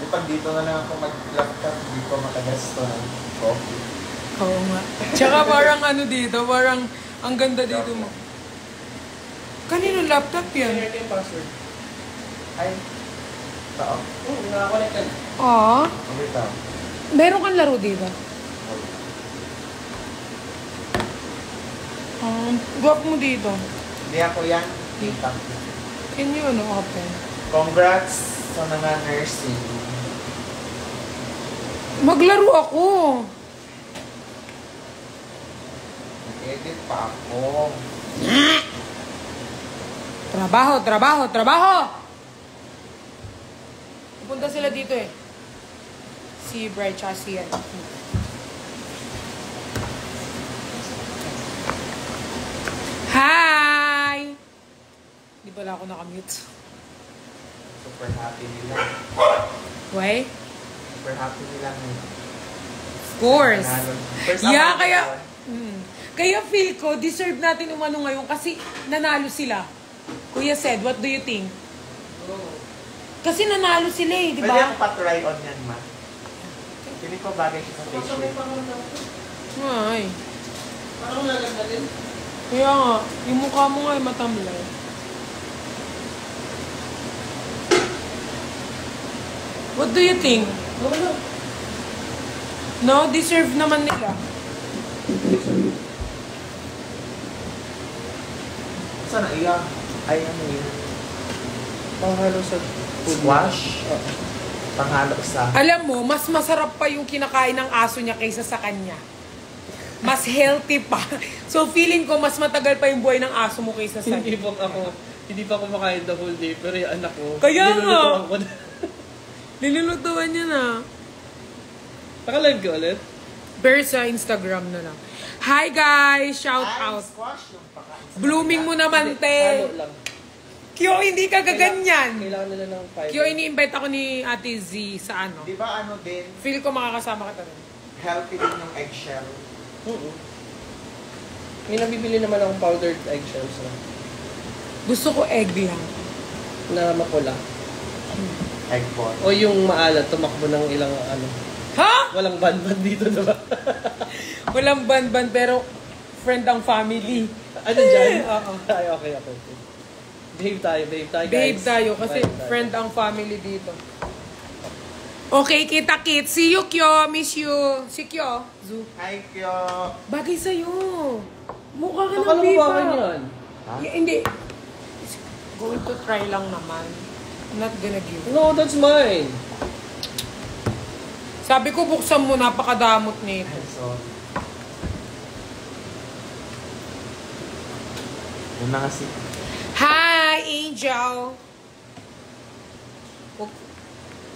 Pag dito na lang ako mag-laptop, hindi ko makagasto ng coffee. Oo nga. Tsaka parang ano dito, parang ang ganda dito mo. Kanino laptop yan? Ito yung password. Ay, tao. Nakakonect ka na. Oo. Okay, tao. Meron kang laro dito? Guwap mo dito. Hindi ako yan. Tita. Can you open? Congrats sa mga nursing. Maglaro ako. Nag-edit pa ako. Trabaho, trabaho, trabaho! Pupunta sila dito eh. Si Bright tsaka si yan. Hi! Di pala ako nakamute. Super happy nila. Why? Super happy nila ngayon. Of course. First Yeah, time kaya... ngayon. Kaya feel ko, deserve natin umano ngayon kasi nanalo sila. Kuya said, what do you think? Kasi nanalo sila eh, di Pwede ba? ako pa-try on yan, ma. Pili ko bagay siya sa face shield. Ay. Parang naganda din. Kaya nga, yung mukha mo nga ay matamlay. What do you think? No, deserve naman nila. Sana iya? Ay, ano yun? Panghalo sa Squash? Panghalo sa... Alam mo, mas masarap pa yung kinakain ng aso niya kaysa sa kanya. Mas healthy pa. So feeling ko, mas matagal pa yung buhay ng aso mo kaysa sa Hindi pa ako makain the whole day, pero yung anak ko, Kaya nga. nilulutuan ko na. Nilulutuan niya na. Naka-live ka ulit? Pero sa Instagram na lang. Hi guys! Shout out. Squash yung pakain sa... Blooming mo naman, Halo te. lang. Kyo, hindi ka gaganyan. Kailangan nila ng fiber. Kyo, ini-invite ako ni Ate Z sa ano. Di ba ano din? Feel ko makakasama ka rin. Healthy din yung eggshell. May nabibili naman akong powdered eggshells Gusto ko egg lang. na mapula. Egg ball. O yung maalat, tumakbo ng ilang ano. Ha? Walang ban-ban dito, diba? Walang ban-ban pero friend ang family. Ano dyan? Oo. Ay, okay. Behave tayo, guys. Babe tayo kasi Behave tayo. friend ang family dito. Okay, kita-kit. See you, Kyo. Miss you. Si Kyo. Zoo. Hi, Kyo! Bagay sa'yo. Mukha ka ng Akala ko biba. ba yan? Ha? Hindi. Going to try lang naman. I'm not gonna give. No, that's mine. Sabi ko, buksan mo. Napakadamot nito. Ay, sorry. Yun na kasi. Hi, Angel.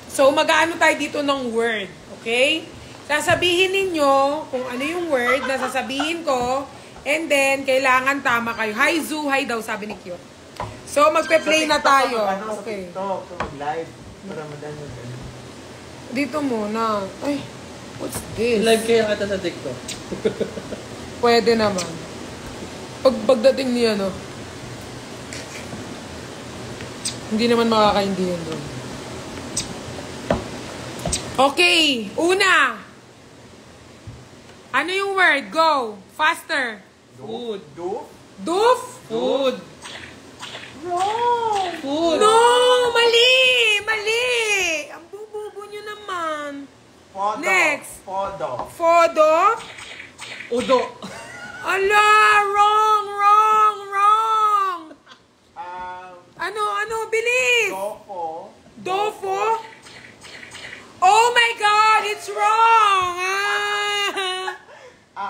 So, mag-aano tayo dito ng word. Okay? Sasabihin ninyo kung ano yung word na sasabihin ko. And then, kailangan tama kayo. Hi, Zoo. Hi daw, sabi ni Kyo. So, magpe-play na tayo. Sa Okay. TikTok, mag-live. Para madami. Dito muna. Ay, what's this? Live kaya kita sa TikTok. Pwede naman. Pagdating niya, no? Hindi naman makakaindi yun doon. Okay, una. Ano yung word? Go. Faster. Food. Doof? Food. Wrong! Food. No! Mali! Mali! Ang bububo nyo naman. Podo. Next. Podo. Fodo? Udo. Ala! Wrong! Wrong! Wrong! Ano? Bilis! Dofo. Dofo? Oh my God! It's wrong! Ah!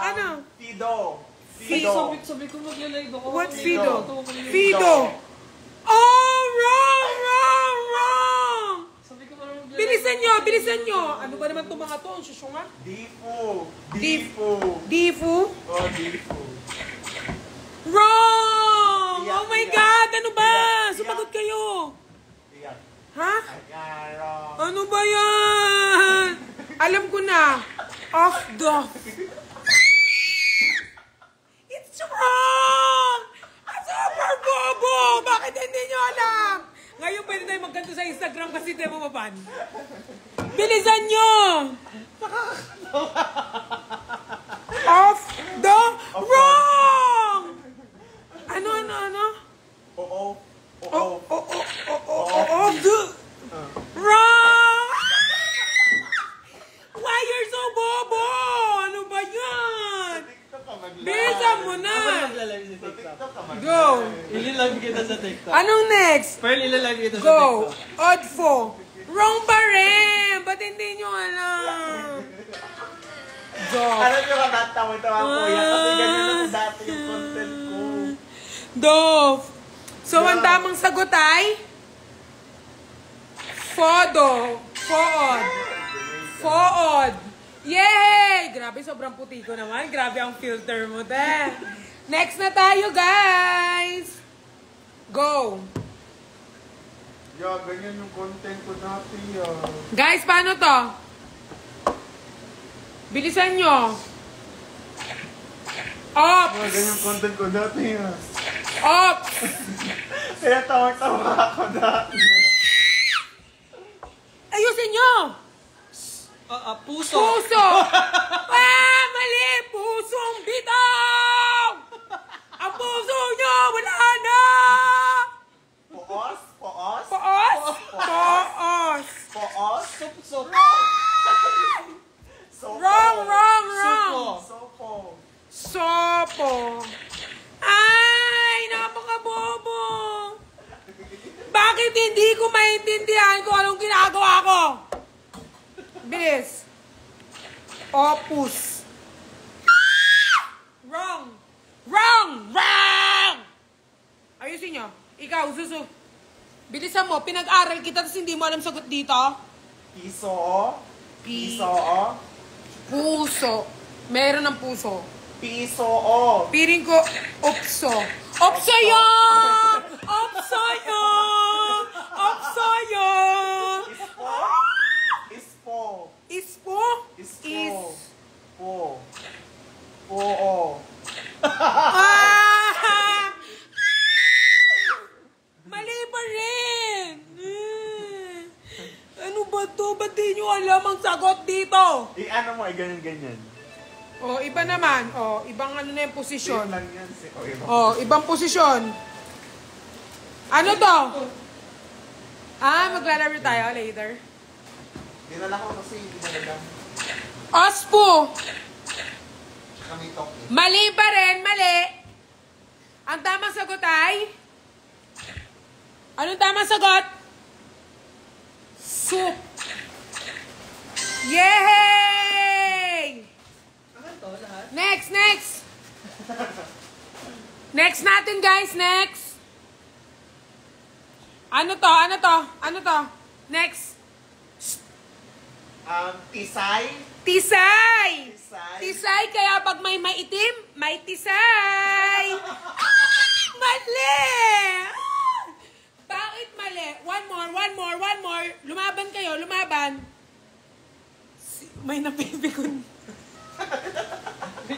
Ano? Fido. Sabi ko mag-live ako. What's Fido? Fido? Oh! Wrong! Wrong! Wrong! Sabi ko parang mag-live. Bilisan nyo! Ano ba naman itong mga to? Ang susunga? Difu. Difu? Oh, Difu. Wrong! Iyak, Oh my iyak. God! Ano ba? Iyak. Sumagot kayo! Iyak. Ha? Wrong. Ano ba yan? Alam ko na. Off the... It's wrong! Super bobo! Bakit hindi nyo alam? Ngayon pwede tayo magkanto sa Instagram kasi tayo maban. Bilisan nyo! Off the wrong! Ano? Oo. Off the wrong! Why you're so bobo? Ano ba yan? TikTok ka mag-live. Bilisan mo na! Ako nagla-live sa Sa TikTok. TikTok ka mag-live. Go! Ililive kita sa TikTok. Anong next? Pearl, ililive kita sa Go! TikTok. Odd 4. Wrong pa rin! Ba't hindi nyo alam? Go! Alam nyo ka natawa-tawa ko yan kasi ganyan na dati yung content ko. Dove. So, ang tamang sagot ay Fodo. Food. Food. Yay! Grabe, sobrang puti ko naman. Grabe ang filter mo, te. Next na tayo, guys. Go. Yeah, ganyan yung content ko dati yan. Guys, paano to? Bilisan nyo. Up. Yeah, ganyan yung content ko dati yan. Up. Kaya tawag-tawa ako dati. Ayusin nyo. Puso. Puso. Mali. Pusong bitaw. Ang puso nyo, wala na. Poos? Poos? Poos? Poos. Poos? Sup. Sopo. Wrong. Sopo. Sopo. Ay, napakabobo. Bakit hindi ko maintindihan kung anong ginagawa ko? Bilis. Opus. Wrong. Ayusin nyo. Ikaw, Susu. Bilisan mo. Pinag-aral kita tapos hindi mo alam sagot dito. Piso? Piso? Puso. Meron ng puso. Piso? Piring ko, opso. Opso yun! Opso yun! Opso yun! Ispo? Ispo? Ispo? Po? Po? Ah! Mali pa rin! Ano ba to? Ba't di nyo alam ang sagot dito? Ano mo, ganyan-ganyan. Oh, iba naman. Oh, ibang ano na yung posisyon. Same lang yan. Oh, ibang posisyon. Ano to? Maglalaro tayo later. Dinala ko kasi hindi nalagang Ospo. kami toki. Mali pa rin, mali. Ang tamang sagot ay? Anong tamang sagot? Soup. Yay! Ano to lahat? Next. Next natin, guys. Next. Ano to? Next. Tisay? Tisay! Tisay? Tisay, kaya pag may maitim, may tisay! Mali! Bakit mali? One more. Lumaban kayo, lumaban. May napipikon.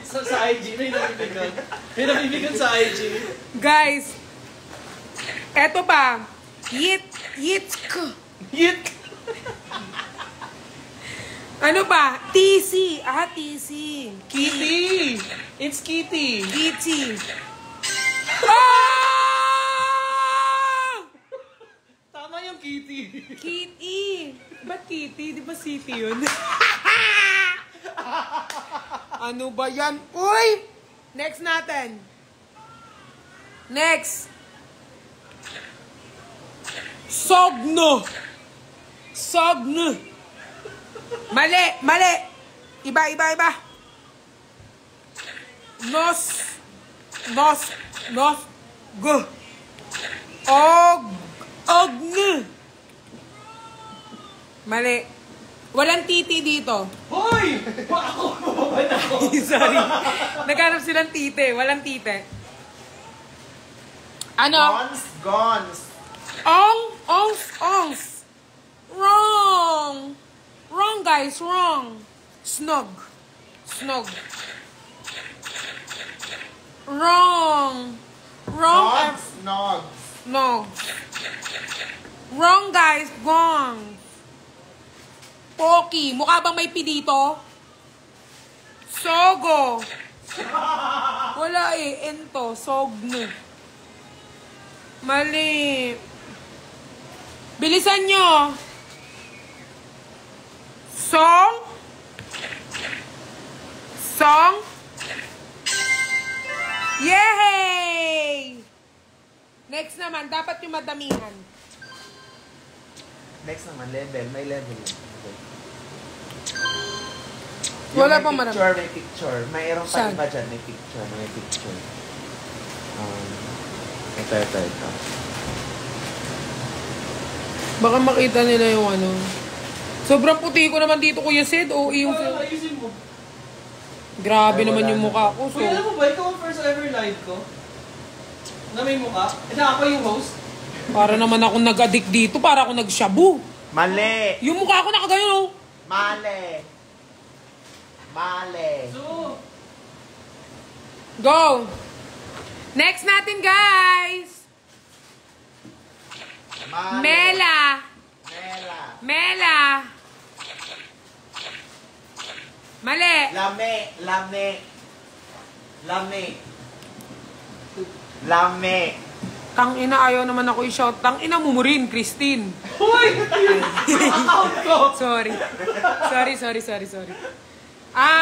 Sa IG, may nabibigan. May nabibigan sa IG. Guys, eto pa. Yitsk. Ano ba? TC. TC. Kitty! It's Kitty! Kitty. Oh! Tama yung Kitty. Kitty. Ba't Kitty? Di ba City yun? Ano ba yan? Uy! Next natin. Next. Sogno. Mali. Iba. G. Ogn. Mali. Walang titi dito. Hoy! Ako! Sorry. Naghanap silang tite. Walang tite. Ano? Gons. Ongs. Wrong, guys. Wrong. Snog. Wrong. Nogs. No. Wrong, guys. Wrong. Poki. Mukha bang may P dito? Sogo. Wala eh. Ento. Sogno. Mali. Bilisan nyo. Song. Song. Yay! Next naman, dapat yung madamihan. Next naman, level. May level. Okay. Wala Yung pang may marami. picture, may picture. Mayroon pa Saan? iba dyan, may picture. May picture. Ito. Baka makita nila yung ano. Sobrang puti ko naman dito, Kuya Sid. O yung... Ayusin mo. Grabe Ay, naman wala yung na. mukha ko. So, Kuya, alam mo ba, ikaw ang first ever live ko? Na may mukha? Na ako yung host? para naman ako nag-addict dito. Para ako nag-shabu. Mali! Yung mukha ko nakagayon, oh. Mali! So, Go! Next natin, guys! Mali! Mela! Mela! Mela! Mali! Lame! Lame! Tangina, ayaw naman ako i-shout. Tangina mo rin, Christine. Hoy! Account ko! Sorry.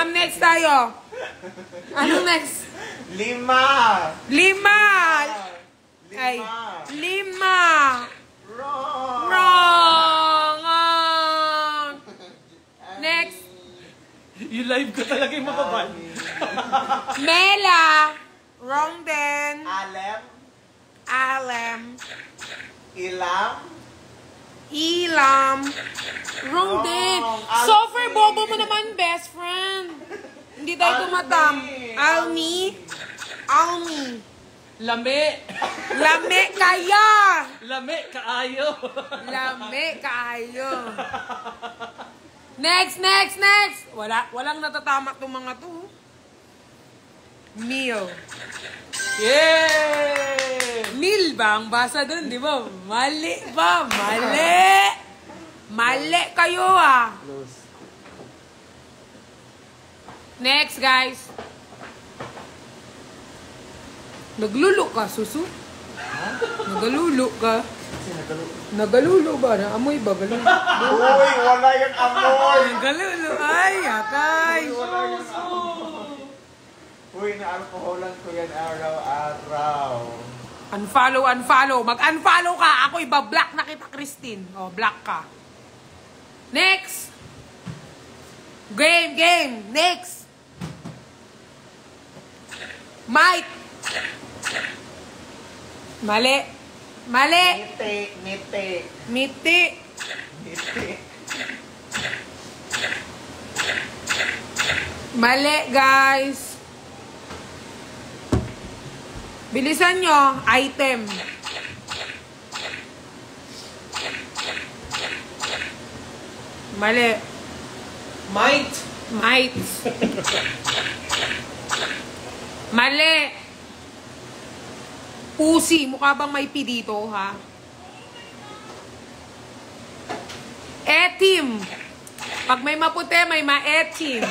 Next tayo. Anong next? 5! Lima! Ay, 5. Wrong! Wrong! Next. Yung live ko talaga yung mababan. Mela. Wrong din. Alem. Ilam. Wrong din. Sofer, bobo mo naman, best friend. Hindi tayo tumatam. Almi. Lame! Lame kaya. Lame, kaayo! Lame kaayo. Next. Walang natatama itong mga to. Meal. Yay! Meal ba ang basa dun, di ba? Mali ba? Mali kayo ah. Close. Next, guys. Naglulo ka, susu? Nagalulo ka? Nagalulo ba? Naamoy ba? Galulo. Uy! Wala yung amoy! Nagalulo. Ay, akay. Uy, na-alcoholan ko yan araw-araw. Unfollow. Mag-unfollow ka. Ako iba-block na kita, Christine. O, block ka. Next. Game. Next. Might. Mali. Miti. Mali, guys. Bilisan nyo. Item. Mali. Might! Mali. Pusi. Mukha bang may P dito, ha? Etim. Pag may maputi, may maetim.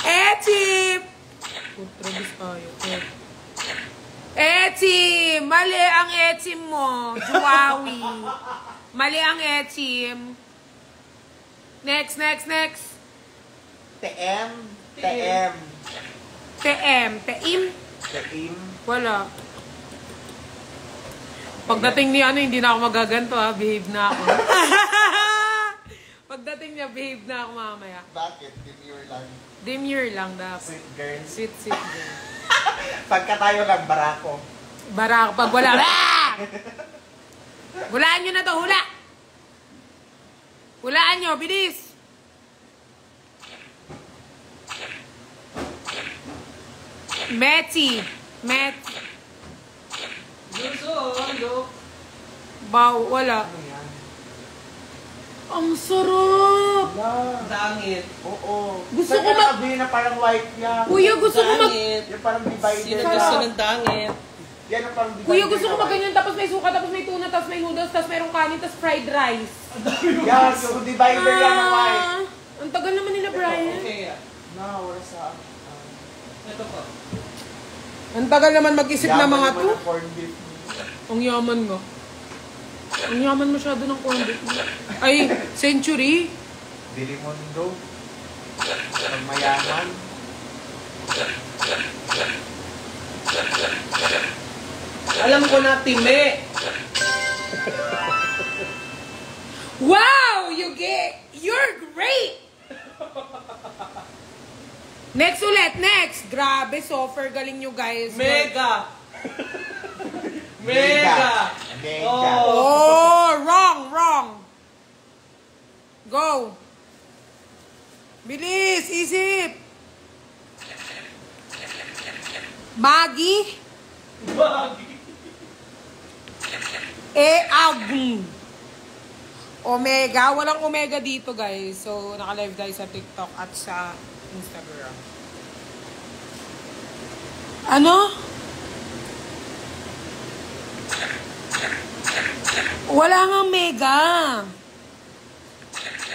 Etim. Putrabis tayo. Etim. Mali ang etim mo. Juwawi. Mali ang etim. Next. TM. Teim. Wala. Pagdating ni hindi na ako magaganto ha. Behave na ako. Pagdating niya, behave na ako mamaya. Bakit? Demure lang. Demure lang dapat. Sweet girl. Sweet girl. Pagka tayo lang, barako. Barako. Pag wala. Hulaan nyo na to. Hulaan nyo. Bilis. Meti. Luso! Wala. Ano yan? Ang sarap. Dangit! Oo. Gusto Saan ko ka nakabili na parang white yan? Kuya, gusto ko mag... Dangit! Yung parang divided. Sino gusto ng dangit? Yan ang parang Kuya, gusto ko magganyan, tapos may suka, tapos may tuna, tapos may noodles, tapos mayroong kanin, tapos fried rice. Yan, so divider yan ng white. Ang tagal naman nila, Brian. Okay, yeah. No, wala sa... Ito po. Ang tagal naman mag-isip na mga to. Yaman naman ng corned beef. Ang yaman nga. Ang yaman masyado ng corned beef. Ay, Century. Dilimundo. Ang mayaman. Alam ko na, time. Wow! You're great! Next ulit, next. Grabe, Sofer. Galing nyo, guys. Mega. Mega. Mega. Oh, wrong. Go. Bilis, isip. Maggie. Baggy. Omega. Walang omega dito, guys. So, naka-live tayo sa TikTok at sa Instagram. Ano? Wala nga mega.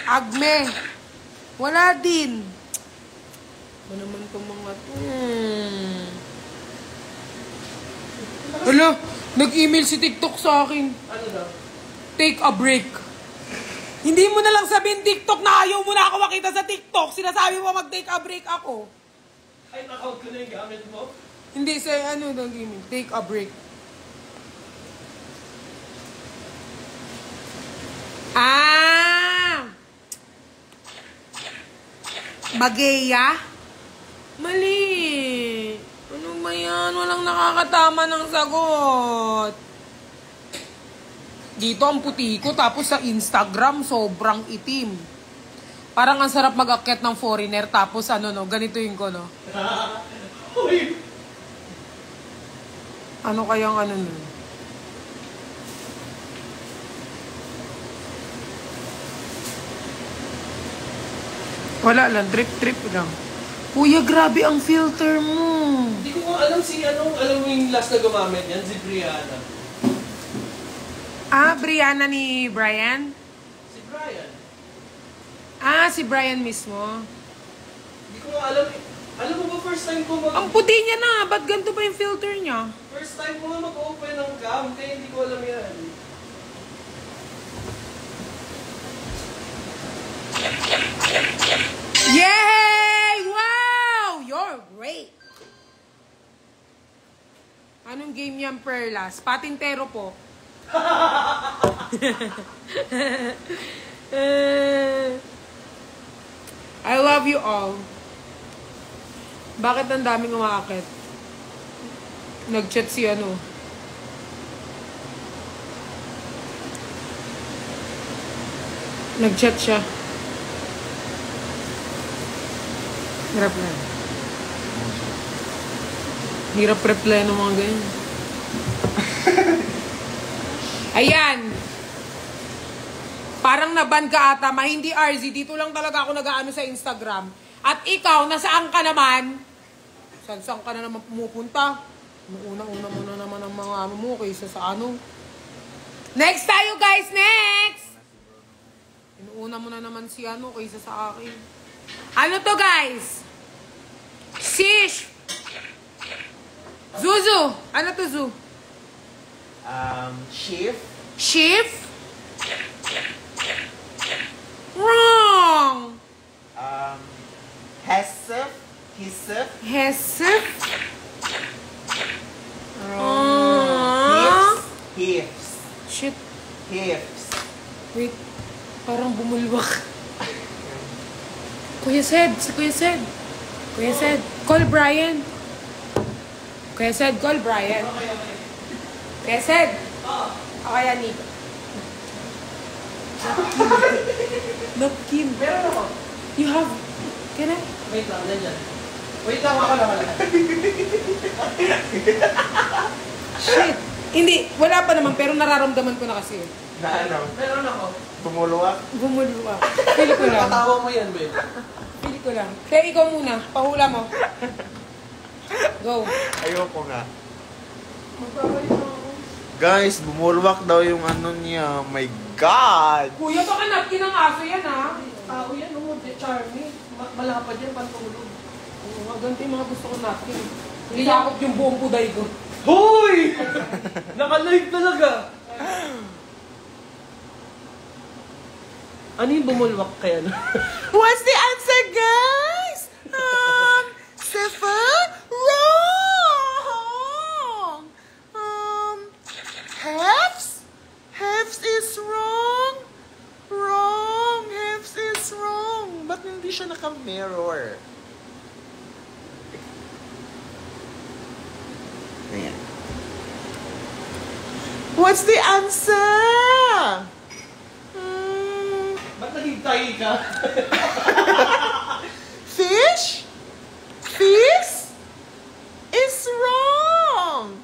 Agme. Wala din. Ano naman itong mga to? Hala, nag-email si TikTok sa akin. Ano daw? Take a break. Hindi mo na lang sabihin TikTok na ayaw mo na ako makita sa TikTok. Sinasabi mo mag-take a break ako. Ay, account ko na yung gamit mo? Hindi, sa ano nag-email. Take a break. Bageya? Mali. Ano ba yan? Walang nakakatama ng sagot. Dito ang puti ko, tapos sa Instagram, sobrang itim. Parang ang sarap mag-akyat ng foreigner, tapos ano no, ganito yung ko no. Uy! Ano kayang ano nun? Wala lang, drip lang. Kuya, grabe ang filter mo. Hindi ko nga alam alam mo yung last na gumamit yan, si Brianna. Brianna ni Brian? Si Brian. Si Brian mismo. Hindi ko nga alam eh. Alam mo ba, first time ko Ang puti niya na, ba't ganito ba yung filter niya? First time ko nga mag-open ng cam, kaya hindi ko alam yan. Yay! Wow! You're great! Anong game yan, Perlas? Patintero po. I love you all. Bakit ang daming umaakit? Nag-chat si ano. Nag-chat siya. Hirap na. Hirap reply ng mga ganyan. Ayan. Parang naban ka ata, hindi RZ. Dito lang talaga ako nag-aano sa Instagram. At ikaw, nasaan ka naman? Saan ka na naman pumupunta? Una-una mo na naman ang mga ano mo kaysa sa ano. Next tayo, guys! Next! Inuuna mo na naman si ano kaysa sa akin. Ano to, guys? Shish! Zuzu! Ano to, Zu? Shift. Shift? Wrong! Hesef. Hisef. Hesef? Hips. Shit. Hips. Wait. Parang bumulwak. Kuya Sed. Si Kuya Sed. Kuya Sed. Call Brian. Kuya Sed, call Brian. Kuya Sed. Okay, Anita. Napkin. Meron ako. You have... Can I? Wait lang, dyan. Wait lang, ako lang. Shit. Hindi. Wala pa naman, pero nararamdaman ko na kasi. Na ano? Meron ako. Bumuluwak. Bumulwak. Pili ko lang. Patawa mo yan, babe. Pili ko lang. Kaya ikaw muna. Pahula mo. Go. Ayoko nga. Magbabalik na ako. Guys, bumulwak daw yung ano niya. My God! Kuya, baka napkin ng aso yan, ha? Tao yan, oh, de charming. Malapad yan, pantulog. Oo, nga, ganito yung mga gusto ko napkin. Hindi yakot yung buong puday ko. Hoy! Naka-live talaga. Ano yung bumulwak kaya na? What's the answer, guys? Stefan? Wrong! Hefs? Hefs is wrong. Wrong. Hefs is wrong. Ba't hindi siya naka-mirror? Ayan. What's the answer? Ba't naghintay ka? Fish? Fish is wrong.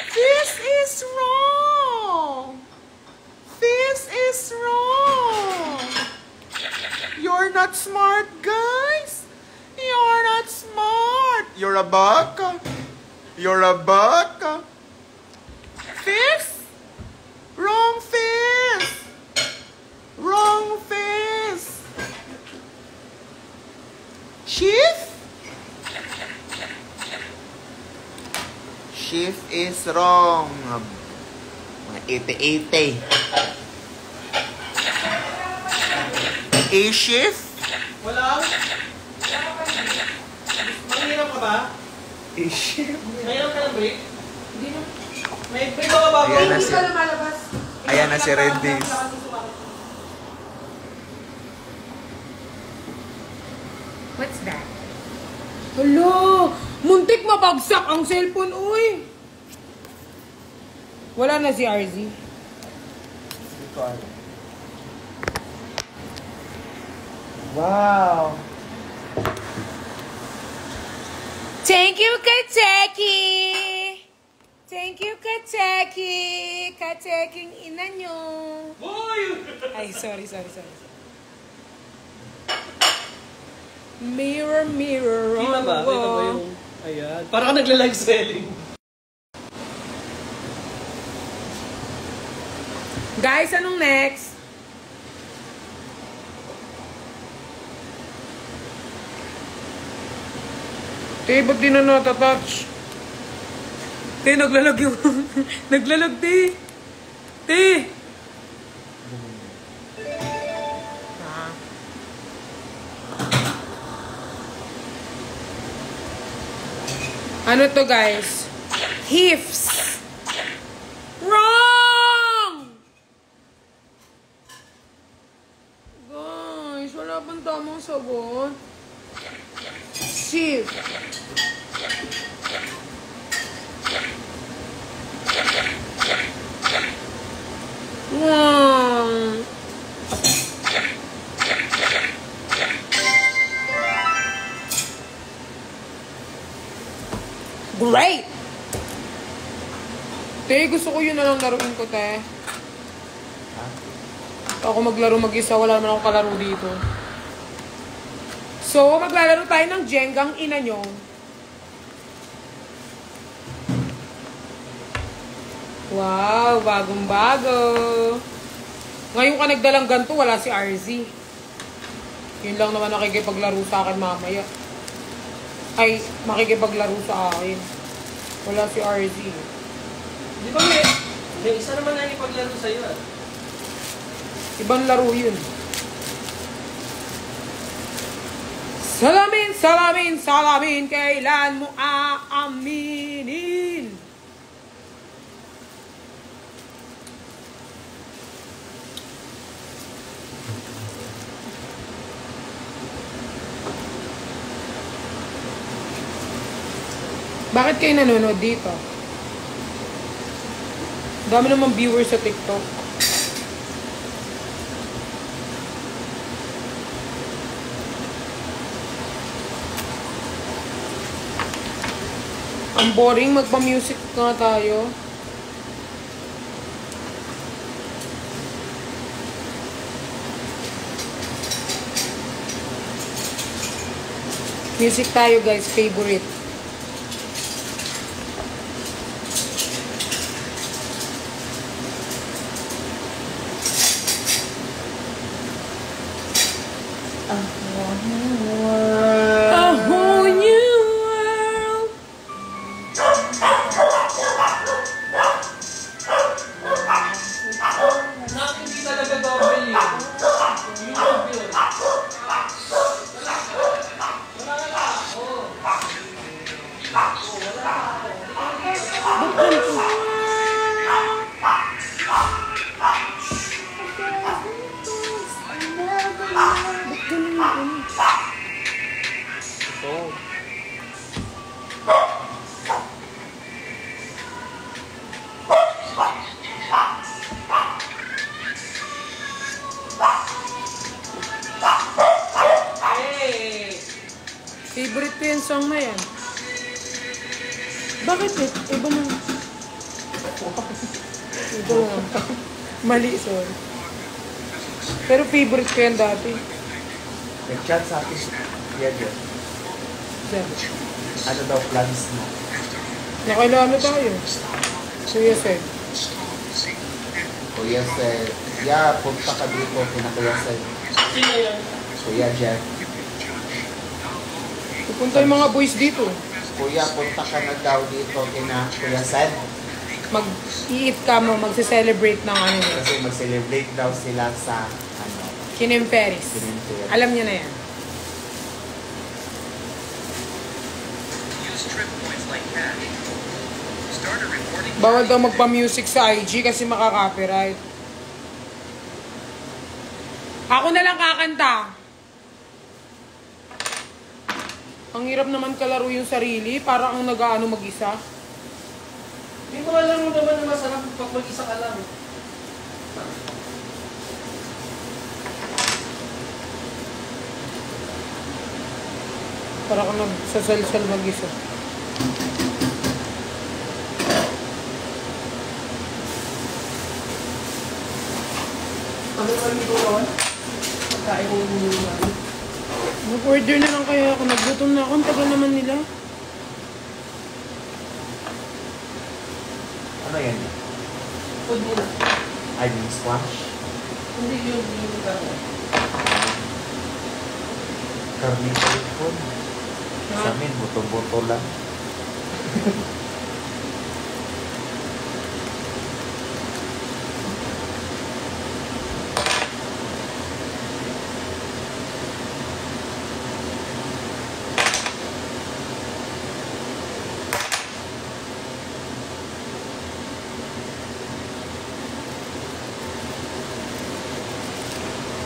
Fish is wrong. Fish is wrong. You're not smart, guys. You're not smart. You're a baka. You're a baka. Fish? Wrong fish. Wrong fish. Chief? Chief is wrong. Mga 80-80. A-shift? Wala? Mahirap ka ba? A-shift? Mahirap ka ng break? Hindi na. May break ka ba? Ayan na Hindi si- ka lumalabas. Ayan na si Redis. What's that? Hello! Muntik mabagsak ang cellphone, uy! Wala na si RZ. Wow. Thank you, Kateki! Thank you, Kateki! Kateking ina nyo. Hoy! Ay, sorry. Mirror, mirror Kita on ba? the Kita ba wall. yung... Ayan. Parang ka nagla-live selling. Guys, anong next? Te, ba't di na natatouch? Te, naglalag yung... naglalag, te. Te! Ah. Ano to, guys? Hips. Wrong! Guys, wala pang tamang sagot. Shift. Wrong. Great! Te, gusto ko yun na lang laruin ko, te. Ako maglaro mag-isa, wala naman ako kalaro dito. So, maglalaro tayo ng Jengang ina nyo. Wow, bagong-bago. Ngayon ka nagdalang ganito, wala si RZ. Yun lang naman nakikipaglaro sa akin mamaya. Ay, makikipaglaro sa akin. Wala si RZ. Di ba may isa naman na ipaglaro sa'yo ah. Ibang laro yun. Salamin, salamin, salamin, kailan mo aaminin? Bakit kayo nanonood dito? Dami namang viewers sa TikTok. Ang boring, magpa-music nga tayo. Music tayo guys, favorite. A whole new world. Nak, hindi talaga double yun. Yung double. Ito. Hey! Favorite ko yung song na yan. Bakit eh? Iba na. Iba na. Mali, sorry. Pero favorite ko yan dati. Nag-chat sa akin. Yan yun. Diyan. Ano daw plans mo? Nakailangan tayo. Kuya Seb. Kuya Seth. Yeah, punta ka dito. Kina Kuya Seth. Sino yun? Kuya Jeff. Pupunta yung mga boys dito. Kuya, punta ka na daw dito. Kina Kuya Seth. Mag-i-eat ka mo, magse-celebrate ng ano niya. Kasi mag-celebrate daw sila sa ano. Kinem Ferris. Kinem Ferris. Alam niya na yan. Use trip points like cash. Start a recording. Bawal daw magpa-music sa IG kasi makaka-copyright. Ako na lang kakanta. Ang hirap naman kalaro yung sarili, para ang nag-aano mag-isa. Hindi mo alam naman na masarap pag mag-isa ka lang. Para ka nagsasalsal mag-isa. Ano naman yung doon? Pagkain mo yung Mag-order na lang kaya ako. Nagutom na ako. Ang tagal naman nila. Ano yan? food nila. Ay, yung squash. Hindi yung karne. Carnival food. Sa amin, buto-buto lang.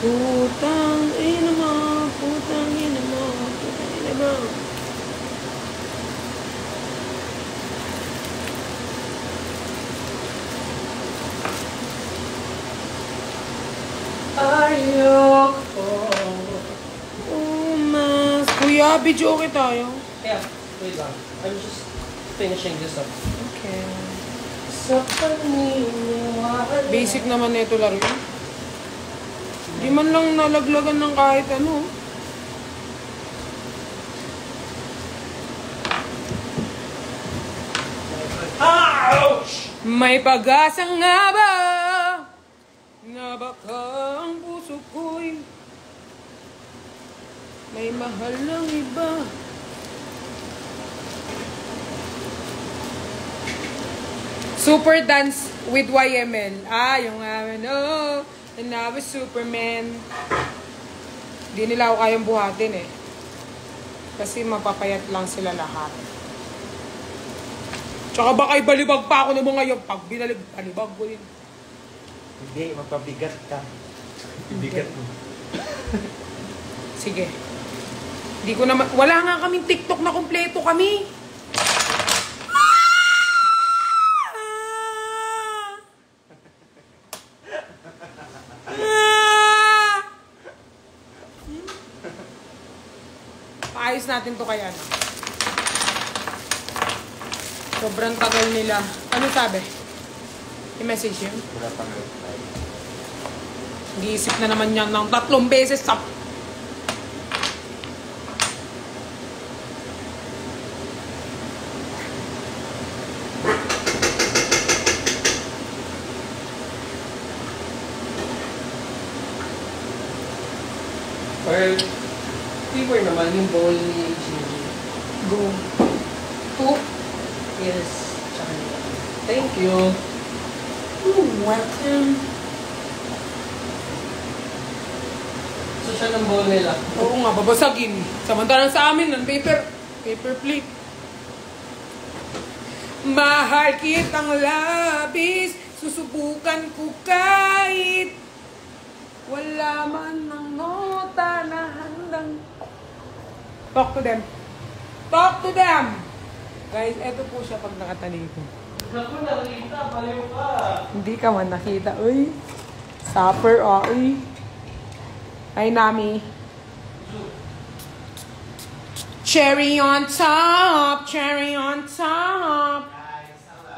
Putang ina mo, putang ina mo, putang ina mo. Ayoko. Mas. Kuya, video okay tayo. Yeah, wait lang. I'm just finishing this up. Okay. Sa paniniwala. Basic naman na ito laro yun. Di man lang nalaglagan ng kahit ano. Ouch! May pag-asa nga ba na baka ang puso ko'y may mahal ng iba? Super Dance with YML. Yung no, and now is Superman. Di nila ako kayang buhatin eh. Kasi mapapayat lang sila lahat. Tsaka baka ibalibag pa ako ng mga ngayon. Pag balibag ko yun. Hindi, mapabigat ka. Bigat mo. Sige. Hindi ko naman, wala nga kaming TikTok na kompleto kami. Paayos natin to kaya. Sobrang tagal nila. Ano sabi? I-message yun? Wala pang reply. Giisip na naman yan ng 3 beses sa... Or, paper naman, yung bowl ni Shinji. Go. 2. Yes. Tsaka nila. Thank you. Welcome. So, siya ng bowl nila. Oo nga, babasagin. Samantalang sa amin, ng paper plate. Mahal kitang labis, susubukan ko kahit wala man ng nota na handang. Talk to them. Talk to them! Guys, eto po siya pag nakataliko. Naku, nakita. Palayo ka. Hindi ka man nakita. Uy, supper, uy. Ay, Nami. Cherry on top, cherry on top.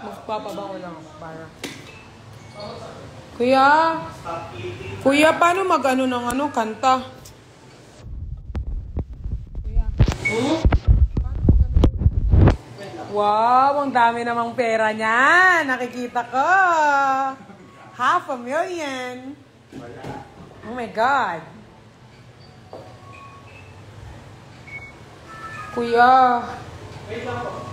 Magpapabango lang ako para. Kuya, paano mag-ano ng kanta? Kuya. Wow, ang dami namang pera niya. Nakikita ko. 500,000. Oh my God. Kuya. Wait lang po.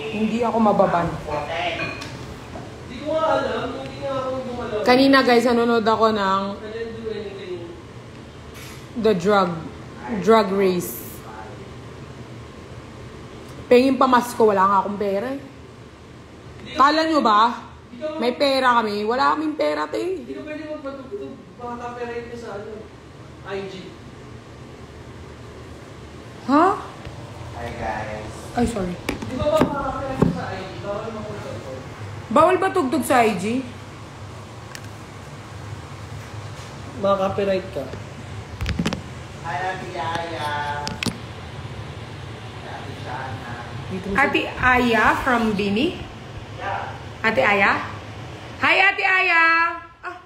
Hindi ako mababan. Hindi ko nga alam. Hindi nga ako gumalaw. Kanina guys, nanonood ako ng I didn't do anything. The Drug Race. Pengin pamasko, wala nga akong pera eh. Kala nyo ba? May pera kami. Wala kaming pera, te. Hindi ka pwede magpatugtog. Baka copyright mo sa IG. Ha? Hi guys. Ay, sorry. Di ba ba copyright mo sa IG? Bawal magpatugtog. Bawal ba tugtog sa IG? Maka-copyright ka. Hi, Ate Yaya. Ate Shana. Ate Aya from Bini? Yeah. Ate Aya? Hi, Ate Aya! Ah.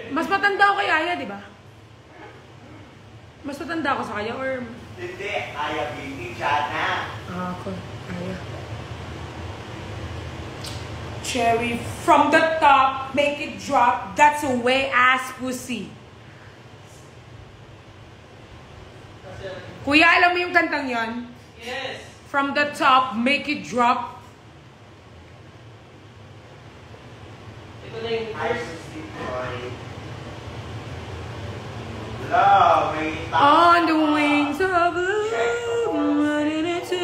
Mas matanda ako kay Aya, di ba? Mas matanda ako sa kanya or... Hindi, Aya Bini Shana. Ah, ako. Aya. Cherry from the top, make it drop. That's a way ass pussy. Kuya, alam mo yung kantang yon? Yes! From the top, make it drop. Ito na yung Hi, first. Steve Boy. Hello, may On the wings of love, running into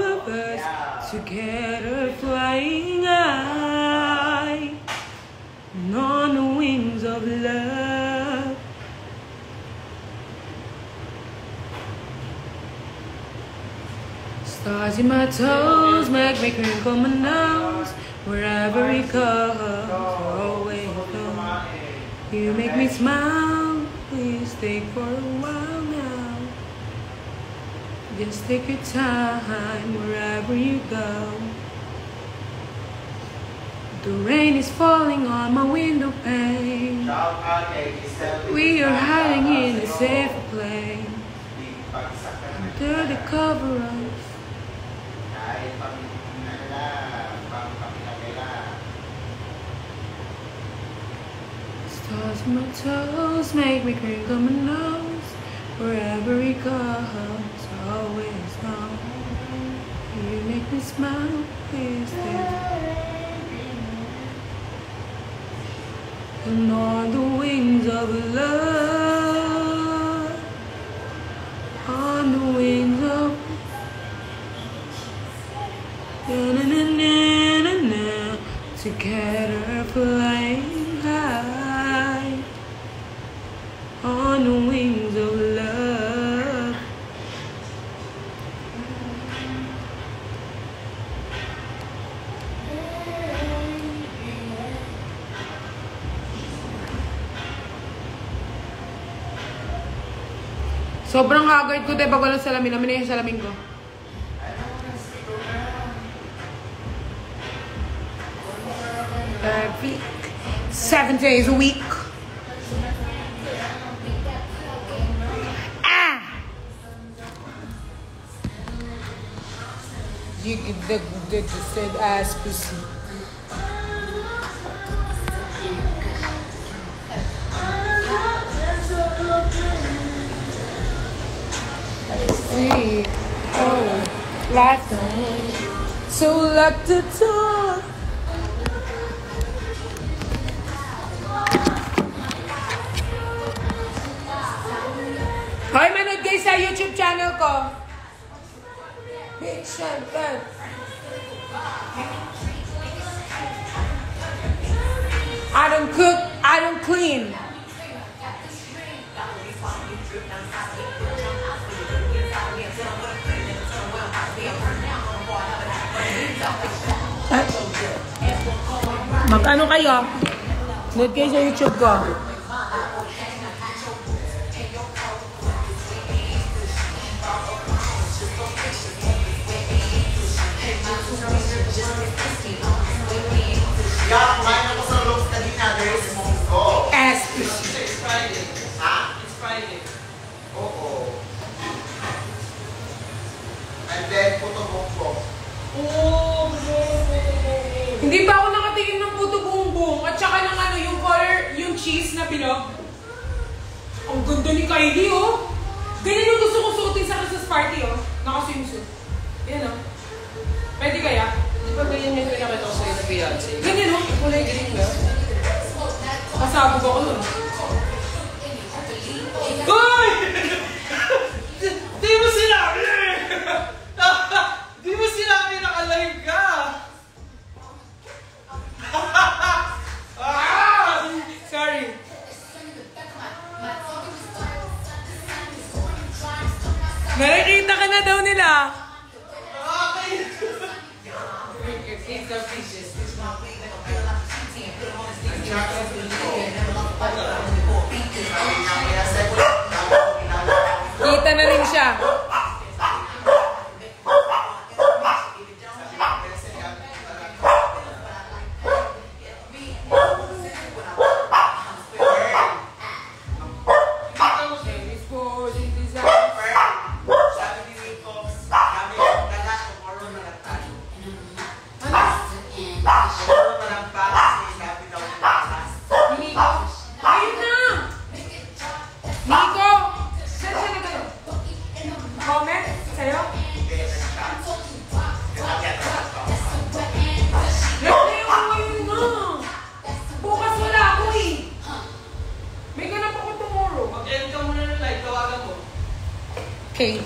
a bus, together flying high. And on the wings of love. Stars in my toes make me crinkle my nose. Wherever it goes, always goes. You make me smile. Please stay for a while now. Just take your time wherever you go. The rain is falling on my window pane. We are hiding in a safe place. Under the cover of stars in my toes make me crinkle my nose. Wherever it goes, always home. You make me smile, please stay. And on the wings of love, on the wings of na-na-na-na-na-na, together flying high, on the wings of love. Sobrang haggard ko, tayo bago ng salamin. Namin na yung salamin ko. Every 7 days a week. Ah! You get the said ass pussy. last night. So lock the door. Hoy, manood guys sa YouTube channel ko. Big Shantan. I don't cook, I don't clean. Mag-ano kayo? Nood kayo sa YouTube ko. Yeah, kumain ako sa looks kanina. There is monggo. It's Friday. Ha? It's Friday. Oo. And then, puto monggo. Oh, Hindi pa ako nakatingin ng puto bumbong at saka ng ano, yung color, yung cheese na bilog. Ang ganda ni Kylie, oh. Ganyan yung gusto ko suotin sa Christmas party, oh. Naka-swimsuit. Yan, oh. Pwede kaya? Di ba ganyan yung pinakita ko sa'yo na Beyonce? Ganyan, oh. Kulay green na. Kasabog ako nun. Uy! Di mo sinabi! Di mo sinabi naka-live ka! Sorry. Nakikita ka na daw nila. Kita na rin siya. Ayun na! Nico! Saan siya nagano? Comment? Sa'yo? Ayun na! Bukas wala ako eh. May ganap ako tomorrow. Mag-end ka muna ng live, tawagan mo. Okay.